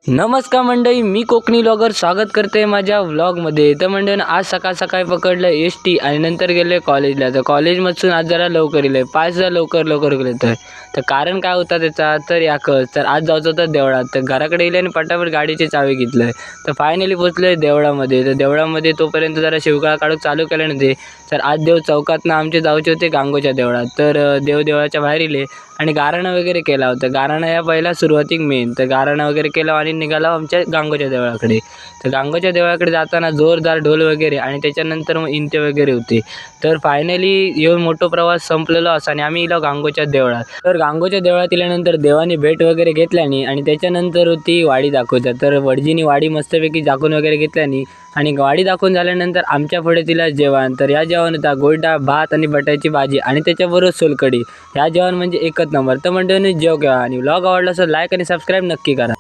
नमस्कार मंडळी, मी कोकणी ब्लॉगर स्वागत करते माझ्या व्लॉगमध्ये. तर मंडळी आज सकाळी पकडलं एस.टी आणि नंतर गेले कॉलेजला. तर कॉलेजमधून आज जरा लवकर गेले, 5 लवकर गेले. तर कारण काय होता त्याचा तर याकच तर आज जायचं होतं देवळात. तर घराकडे गेले आणि पटापट गाडीची चावी घेतलं. तर फायनली पोचले देवळामध्ये. तर देवळामध्ये तोपर्यंत जरा शिवकाळ काढून चालू केलं नव्हते. तर आज देव चौकातनं आमचे जायचे होते गांगोच्या देवळात. तर देवळाच्या बाहेर इले आणि गारणं वगैरे केला होता. गारणं या पहिला सुरुवातीक मेन. तर गारणं वगैरे केलं आणि निघालो आमच्या गांगोच्या देवळाकडे. तर गांगोच्या देवळाकडे जाताना जोरदार ढोल वगैरे आणि त्याच्यानंतर मग इंते वगैरे होते. तर फायनली येऊन मोठा प्रवास संपलेला असा आणि आम्ही इलो गांगोच्या देवळात. तर गांगोच्या देवळात इल्यानंतर देवाने भेट वगैरे घेतल्यानी आणि त्याच्यानंतर होती वाडी दाखवतात. तर वडजीनी वाडी मस्तपैकी झाकून वगैरे घेतल्यानी आणि गाडी दाखवून झाल्यानंतर आमच्या पुढे तिला जेवण. तर या जेवण होता गोड भात आणि बटाट्याची भाजी आणि त्याच्याबरोबर सोलकढी. ह्या जेवण म्हणजे एकच नंबर. तर मंडळींनी जेव घ्या आणि व्लॉग आवडला असेल लाईक आणि सबस्क्राईब नक्की करा.